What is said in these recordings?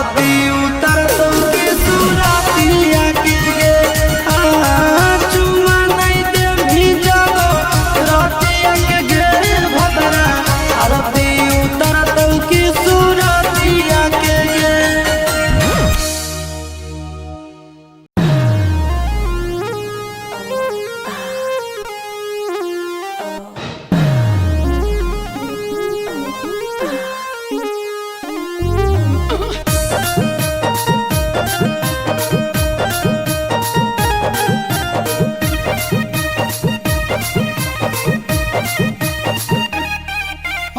आरती उतर तुमके सुरातिया के गे चुमा नहीं दे भी जाओ रातिया के गे भदरा आरती उतर तुमके सुरातिया के गे।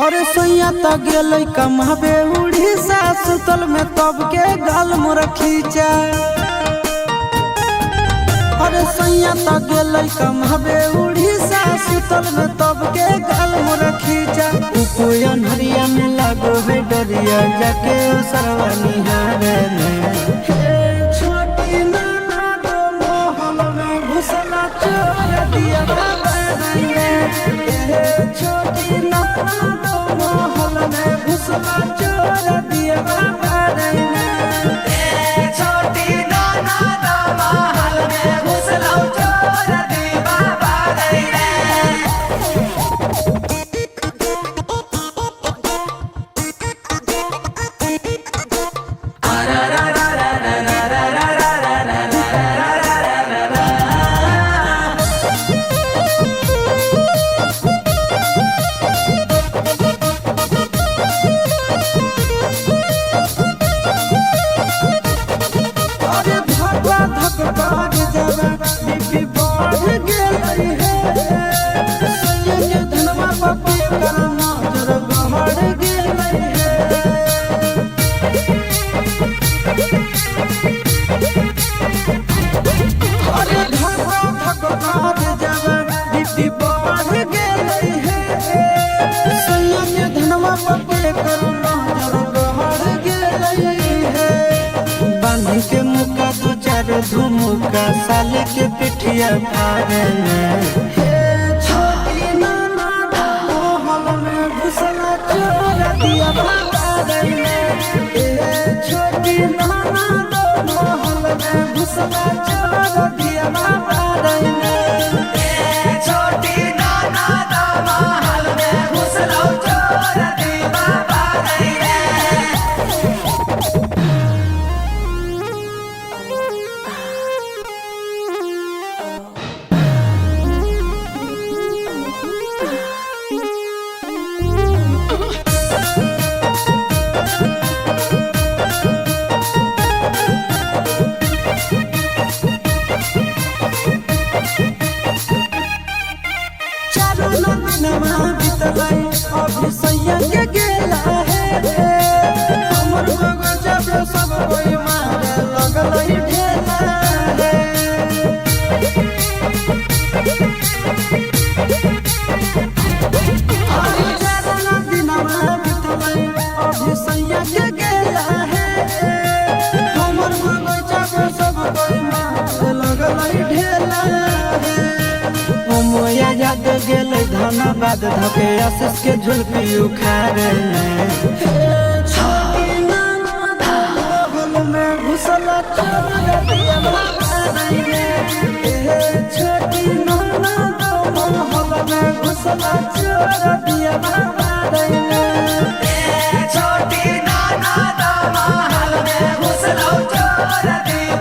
अरे सैया त गेलै कमाबे उड़ीसा सुतल में तब के गाल मोर खींचा। अरे सैया त गेलै कमाबे उड़ीसा सुतल में तब के गाल मोर खींचा। कोई अनहरिया में लागो है डरिया जाके सरवा निहारे छोटी नाना दो मोहल में घुसला चोर दिया छोटी नाना दो मोहल में घुसला चोर दिया छोटी नाना दो मोहल में घुसला चोर दिया के मुका दो चार धुमुका साले के पिठिया फाड़े छोटी नाना मोहल में घुसला चोर दिया छोटी नाना मोहल में घुसला चोर दिया छोटी नाना मोहल में घुसला चोर दिया। अभी सैया के गेला है हमर बगजा पे सब कोई मारे लगल ढेला अभी सैया के गेला है हमर बगजा पे सब कोई मारे लगल ढेला मोया याद गेलै धनबाद धके आशीष के झुलपी उखाड़े छोटी नाना मोहल में घुसला चोर दिया छोटी नाना मोहल में घुसला चोर दिया छोटी नाना मोहल में घुसला चोर दिया।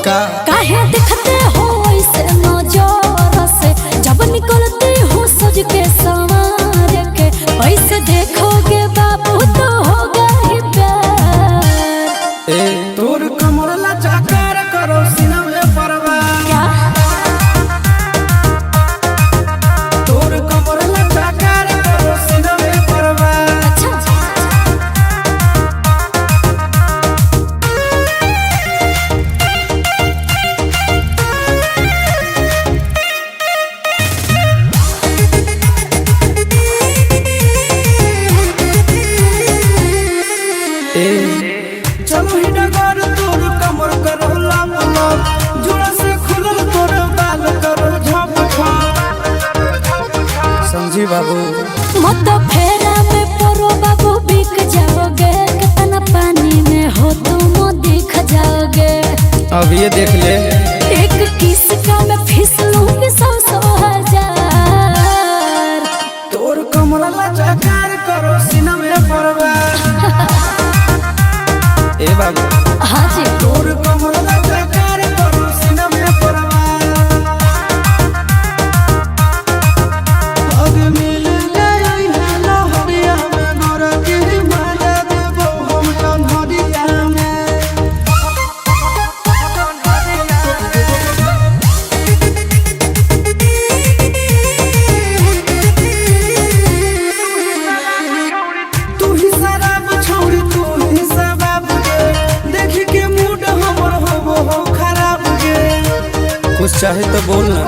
का काहे दिखते हो ऐसे नजर से जब निकलते हो सज के संवार के ऐसे देखोगे बाबू तो होगा ही प्यार। ए तोर कमर लचकार करो सीना में परवार क्या तोर कमर लचकार करो सीना में परवार। अच्छा चलो ही डगर तोर कमर करो लाप लाप जुड़ा से खुलल तोर बाल करो झप झप। समझी बाबू मत फेरा में परो बाबू बिक जाओगे कितना पानी में हो तुम दिख जाओगे। अब ये देख ले एक किस का मैं फिसलूंगी 100 हजार। तोर कमर लचकार करो सीना में परवार। ए बाबू हाँ जी तोर कमर लचकार करो सीना में परवार। पग मिल गई है लहरिया में गोरा की माला देबो हम कन्हरिया में। तू ही शराब छोड़ी तू ही शराब गे देख के मूड हमर हो खराब गे। कुछ चाहे तो बोल ना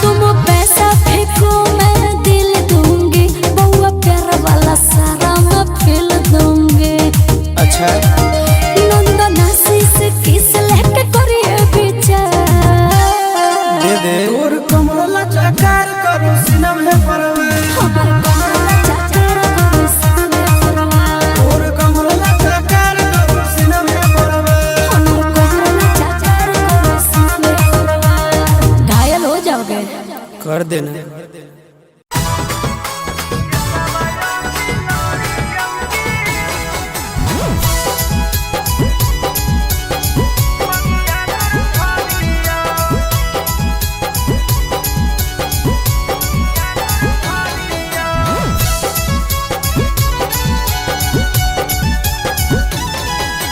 तुम पैसा फेंको मैं दिल दूंगी बउआ प्यार वाला सारा मैं फिल दूंगी। अच्छा नंदनासी से किस लेके करिए विचार। दे दे तोर कमर लचकार करो सीना में परवार। हमारे कमला चाचा करो सामने परवार। तोर कमर लचकार करो सीना में परवार। हमारे कमला चाचा करो सामने परवार। घायल हो जाओगे कर देना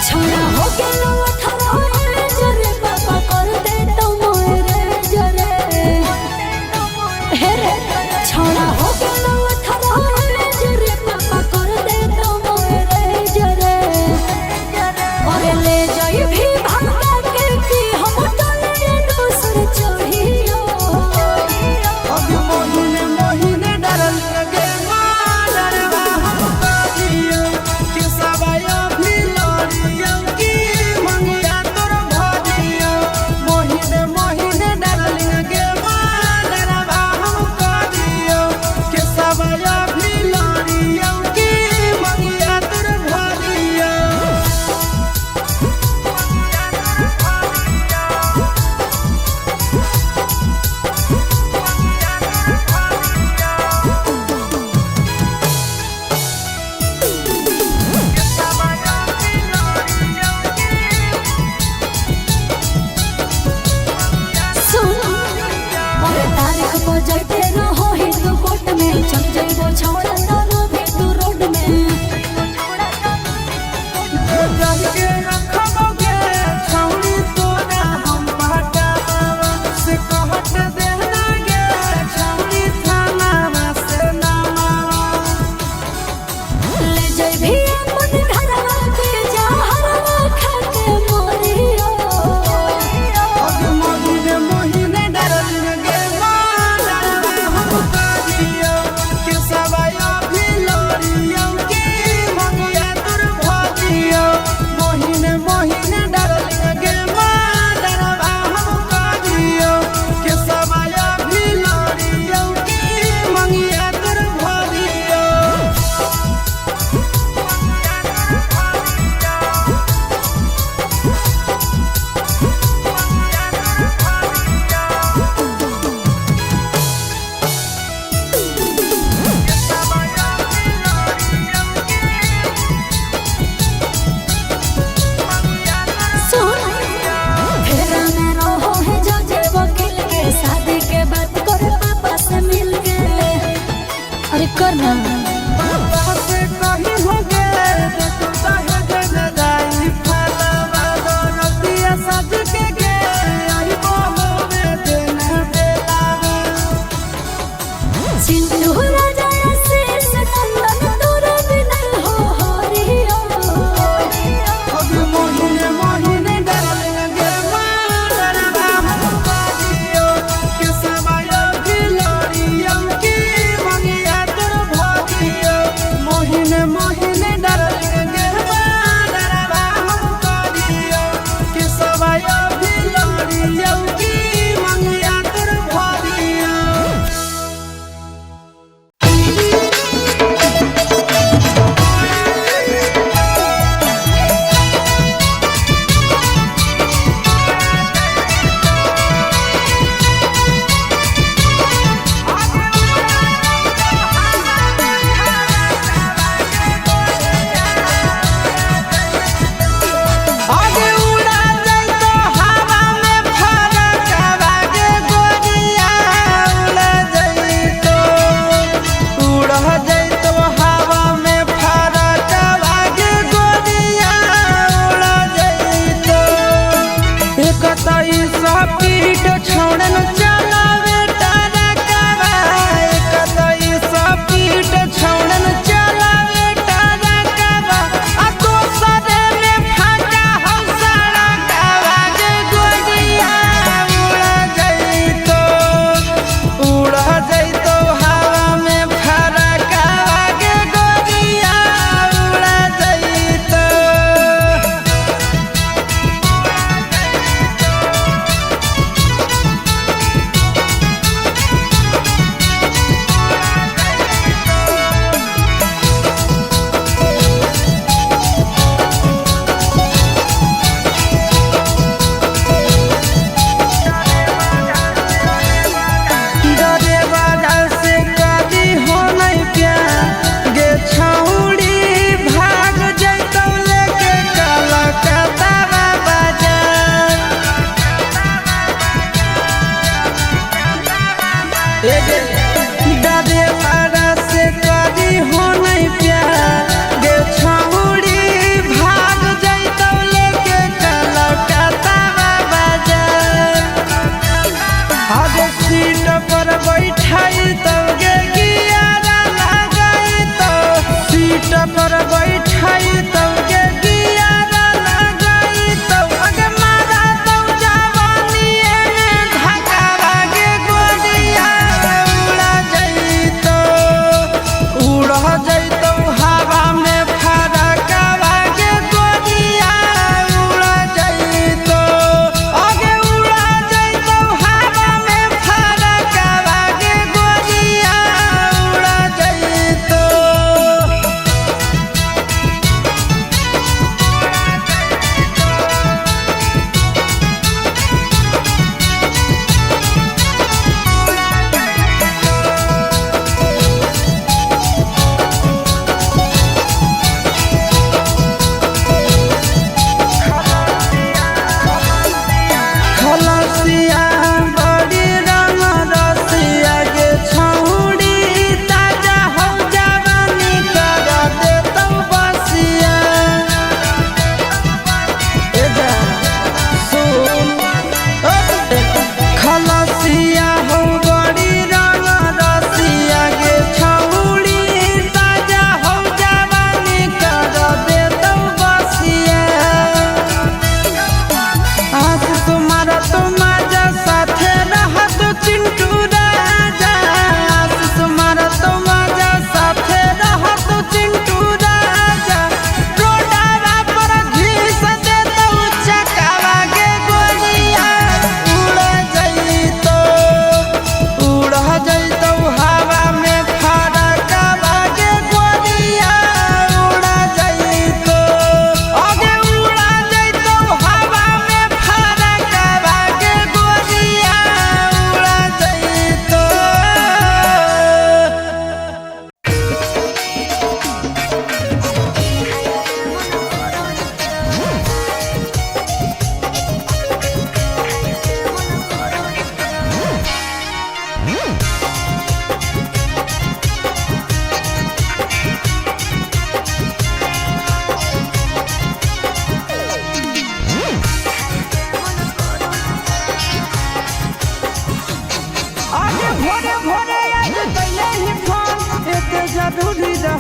छोड़ा हो गेलो 18 जरे पापा कर दे तो मोरे जरे हे रे छोड़ा हो गेलो 18 जरे पापा कर दे तो मोरे जरे और ले जाई भी भागा के कि हम तले दूसर चढ़ियो। अब महीने महीने डरल लगे डरवा हम काजियो कि सवाया भी लड़ियो की मंगिया तोर भाजियो। महीने महीने डरल लगे डरवा हम काजियो कि सवाया भी लड़ियो की मंगिया तोर भाजियो। सुन और तारीख पर जाते रहो ही तू कोर्ट में चल जाइबो छोड़ा तारो भी तू रोड में। जान के रखबोगे छौड़ी तोरा हम बाटावा से कहत देना गे छौड़ी थाना से नामा। ले जाई भी अपन घरवा के जहरवा खा के मोरियो। अब महीने महीने डरल लगे डरवा हम काजियो कि सवाया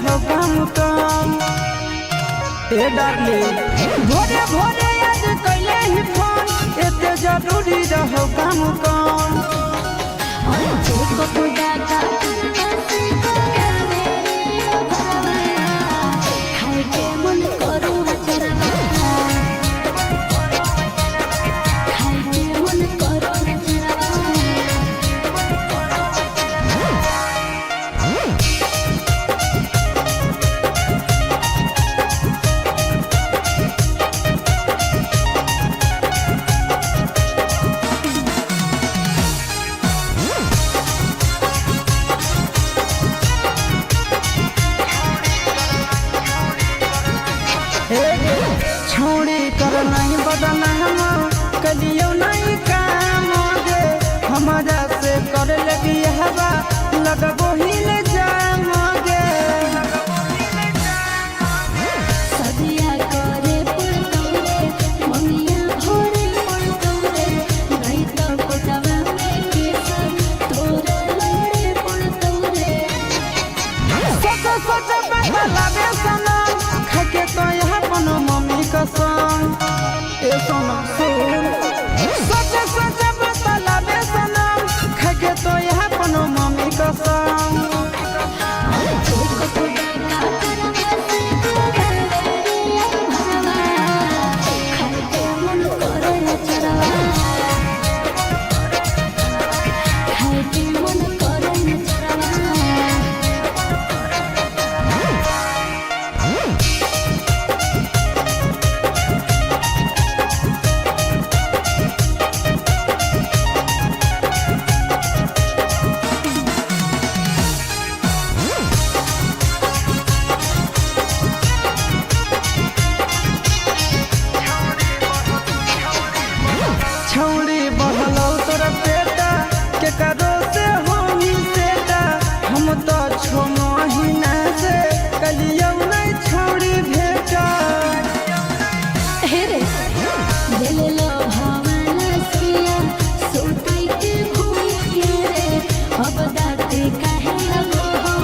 रहो काम कम। ए डार्लिंग भोरे भोरे आज कैले ही फोन, एते जरूरी रहो काम कम। छोड़ी कर नहीं बदना हम कलियो नहीं काम गे, हमारा से कर लगी हवा लगबो ही ले जाम गे। सदिया करे पड़तौरे ममिया भोरे पड़तौरे, नहीं तो कोटवा में केसर तोरे लड़े पड़तौरे। सोच बात लागे सनम, खाके तो यहाँ पनो मम्मी कसम। ए सोना सुन सोच बात लागे सनम, खाके तो यहाँ पनो मम्मी कसम। छौड़ी बहलौ तोरा बेटा के करो से होनी सेटा, हम तो 6 महीना से कलियो नहीं छौड़ी भेटा। हे रे दिल लो भावना सिया सोताई के भूलिया रे, अब दाते काहे लगो हो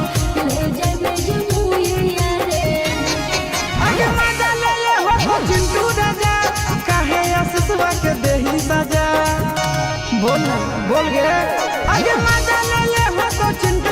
ले जाबे जमुइया रे। आगे मजा ले हो चिंटू राजा, काहे आसुसवा के देही सजा। बोल गे आगे मजा ले हो तो चिंटू